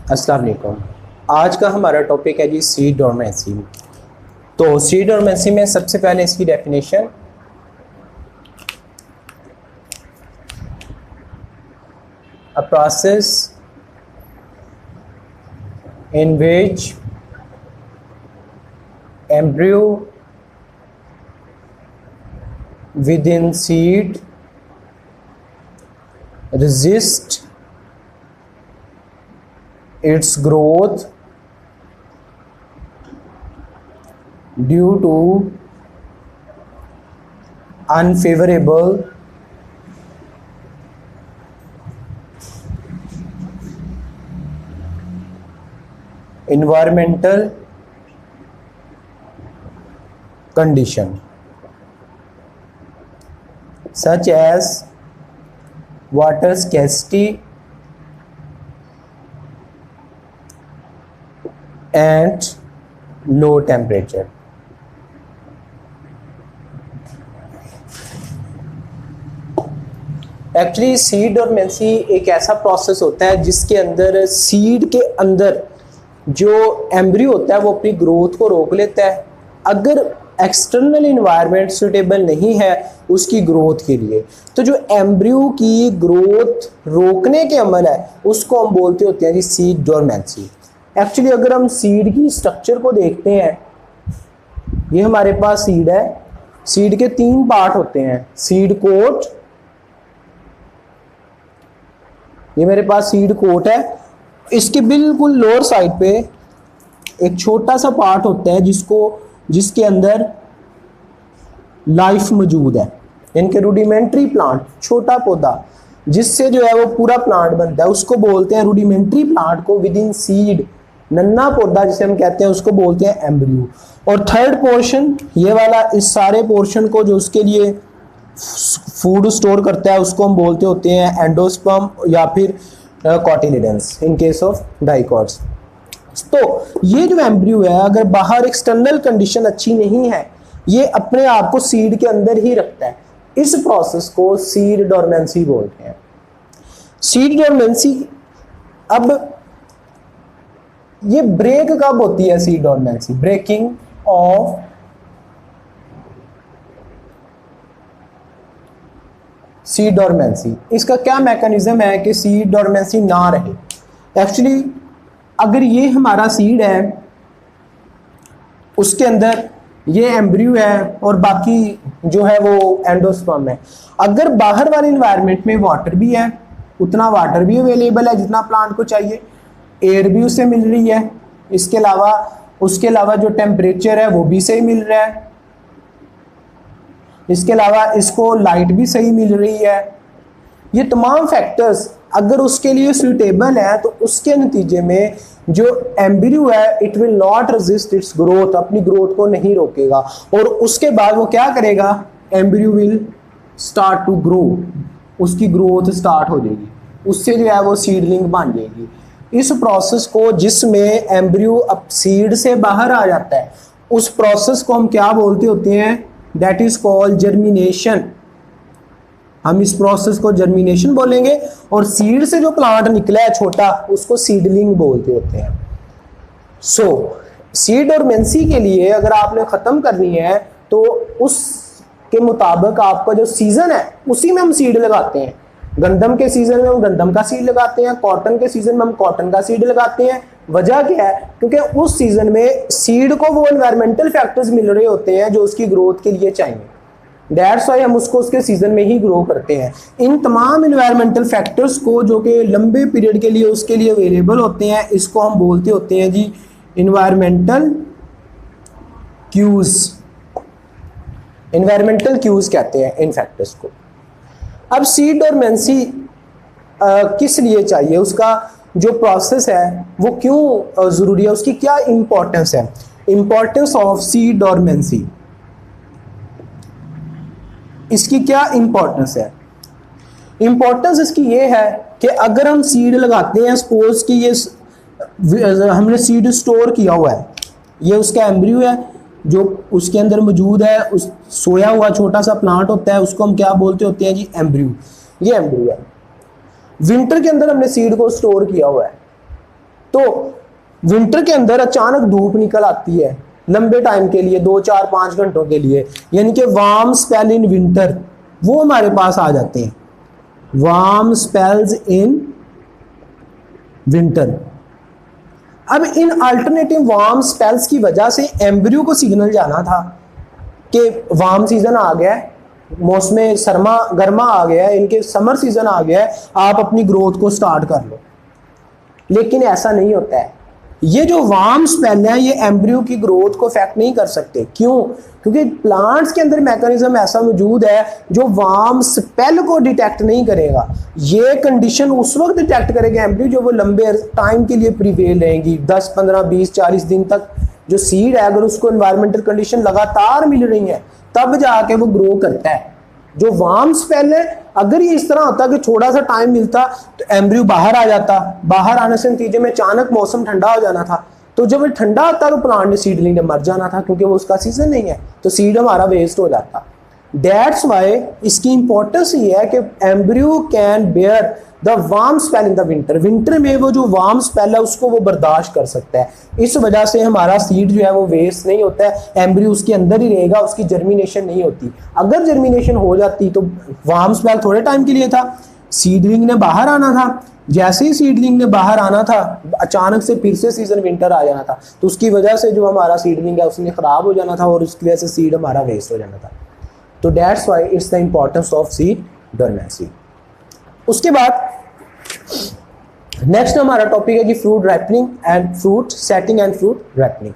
अस्सलाम वालेकुम। आज का हमारा टॉपिक है जी सीड डोरमेंसी। तो सीड डोरमेंसी में सबसे पहले इसकी definition, a process in which embryo within seed resist its growth due to unfavorable environmental condition such as water scarcity and low temperature। Actually seed dormancy एक ऐसा process होता है जिसके अंदर सीड के अंदर जो एम्ब्रियो होता है वो अपनी ग्रोथ को रोक लेता है। अगर एक्सटर्नल इन्वायरमेंट सुटेबल नहीं है उसकी ग्रोथ के लिए, तो जो एम्ब्रियो की ग्रोथ रोकने के अमल है उसको हम बोलते होते हैं जी सीड डोरमेंसी। एक्चुअली अगर हम सीड की स्ट्रक्चर को देखते हैं, ये हमारे पास सीड है। सीड के तीन पार्ट होते हैं, सीड कोट, ये मेरे पास सीड कोट है। इसके बिल्कुल लोअर साइड पे एक छोटा सा पार्ट होता है जिसके अंदर लाइफ मौजूद है। इनके रूडिमेंट्री प्लांट, छोटा पौधा जिससे जो है वो पूरा प्लांट बनता है, उसको बोलते हैं रूडिमेंट्री प्लांट को विद इन सीड। नन्हा पौधा जिसे हम कहते हैं उसको बोलते हैं एम्ब्रियो। और थर्ड पोर्शन ये वाला, इस सारे पोर्शन को जो उसके लिए फूड स्टोर करता है उसको हम बोलते होते हैं एंडोस्पर्म या फिर cotyledons in case of dicots. तो ये जो एम्ब्रियो है, अगर बाहर एक्सटर्नल कंडीशन अच्छी नहीं है, ये अपने आप को सीड के अंदर ही रखता है। इस प्रोसेस को सीड डोरमेंसी बोलते हैं। सीड डोरमेंसी, अब ये ब्रेक कब होती है? Seed dormancy, breaking of seed dormancy. इसका क्या मैकेनिज्म है कि सीड डोरमेंसी ना रहे? एक्चुअली अगर ये हमारा सीड है, उसके अंदर ये एम्ब्रियो है और बाकी जो है वो एंडोस्पर्म है। अगर बाहर वाले इन्वायरमेंट में वाटर भी है, उतना वाटर भी अवेलेबल है जितना प्लांट को चाहिए, एयर भी उसे मिल रही है, इसके अलावा जो टेम्परेचर है वो भी सही मिल रहा है, इसके अलावा इसको लाइट भी सही मिल रही है, ये तमाम फैक्टर्स अगर उसके लिए सूटेबल है तो उसके नतीजे में जो एम्ब्रियो है it will not resist its growth, अपनी ग्रोथ को नहीं रोकेगा। और उसके बाद वो क्या करेगा? Embryo will start to grow, उसकी ग्रोथ स्टार्ट हो जाएगी, उससे जो है वो सीडलिंग बन जाएगी। इस प्रोसेस को, जिसमें एम्ब्रियो अब सीड से बाहर आ जाता है, उस प्रोसेस को हम क्या बोलते होते हैं? That is called germination. हम इस प्रोसेस को जर्मिनेशन बोलेंगे। और सीड से जो प्लांट निकला है छोटा, उसको सीडलिंग बोलते होते हैं। सो सीड डोरमेंसी के लिए अगर आपने खत्म करनी है तो उसके मुताबिक आपका जो सीजन है उसी में हम सीड लगाते हैं। गंदम के सीजन में हम गंदम का सीड लगाते हैं, कॉटन के सीजन में हम कॉटन का सीड लगाते हैं। वजह क्या है? क्योंकि उस सीजन में सीड को वो एनवायरमेंटल फैक्टर्स मिल रहे होते हैं जो उसकी ग्रोथ के लिए चाहिए। दैट्स व्हाई हम उसको उसके सीजन में ही ग्रो करते हैं। इन तमाम एनवायरमेंटल फैक्टर्स को जो कि लंबे पीरियड के लिए उसके लिए अवेलेबल होते हैं, इसको हम बोलते होते हैं जी एनवायरमेंटल क्यूज। एनवायरमेंटल क्यूज कहते हैं इन फैक्टर्स को। अब सीड डोरमेंसी किस लिए चाहिए, उसका जो प्रोसेस है वो क्यों ज़रूरी है, उसकी क्या इंपॉर्टेंस है? इंपॉर्टेंस ऑफ सीड डोरमेंसी, इसकी क्या इंपॉर्टेंस है? इंपॉर्टेंस इसकी ये है कि अगर हम सीड लगाते हैं, सपोज कि ये हमने सीड स्टोर किया हुआ है, ये उसका एम्ब्रियो है जो उसके अंदर मौजूद है, उस सोया हुआ छोटा सा प्लांट होता है, उसको हम क्या बोलते होते हैं जी? एम्ब्रियो। ये एम्ब्रियो है। विंटर के अंदर हमने सीड को स्टोर किया हुआ है, तो विंटर के अंदर अचानक धूप निकल आती है लंबे टाइम के लिए, 2 4 5 घंटों के लिए, यानी कि वार्म स्पेल इन विंटर, वो हमारे पास आ जाते हैं, वार्म स्पेल्स इन विंटर। अब इन अल्टरनेटिव वार्म स्पेल्स की वजह से एम्ब्रियो को सिग्नल जाना था कि वार्म सीजन आ गया है, मौसम सरमा गर्मा आ गया है, इनके समर सीजन आ गया है, आप अपनी ग्रोथ को स्टार्ट कर लो। लेकिन ऐसा नहीं होता है, ये जो वार्म स्पेल है ये एम्ब्रियो की ग्रोथ को इफेक्ट नहीं कर सकते। क्यों? क्योंकि प्लांट्स के अंदर मैकेनिज्म ऐसा मौजूद है जो वार्म स्पेल को डिटेक्ट नहीं करेगा। ये कंडीशन उस वक्त डिटेक्ट करेगा एम्ब्रियो जो वो लंबे टाइम के लिए प्रिवेल रहेंगी, 10 15 20 40 दिन तक। जो सीड है अगर उसको एनवायरमेंटल कंडीशन लगातार मिल रही है तब जाके वो ग्रो करता है। जो वार्म स्पेल है अगर ये इस तरह होता कि थोड़ा सा टाइम मिलता तो एम्ब्रियो बाहर आ जाता, बाहर आने से नतीजे में अचानक मौसम ठंडा हो जाना था, तो जब वो ठंडा आता तो प्लांट ने सीडलिंग ने मर जाना था क्योंकि वो उसका सीजन नहीं है, तो सीड हमारा वेस्ट हो जाता। दैट्स वाई इसकी इंपॉर्टेंस ये है कि embryo can bear the warm spell in the winter. Winter में वो जो वार्म स्पेल है उसको वो बर्दाश्त कर सकता है। इस वजह से हमारा सीड जो है वो वेस्ट नहीं होता है, एम्ब्रियो उसके अंदर ही रहेगा, उसकी जर्मिनेशन नहीं होती। अगर जर्मिनेशन हो जाती तो वार्म स्पेल थोड़े टाइम के लिए था, सीडलिंग ने बाहर आना था, जैसे ही सीडलिंग ने बाहर आना था अचानक से फिर से सीजन विंटर आ जाना था, तो उसकी वजह से जो हमारा सीडलिंग है उसने खराब हो जाना था और उसकी वजह से सीड हमारा वेस्ट हो जाना था। तो that's why it's the importance of seed dormancy. उसके बाद नेक्स्ट हमारा टॉपिक है कि fruit ripening and fruit setting and fruit ripening.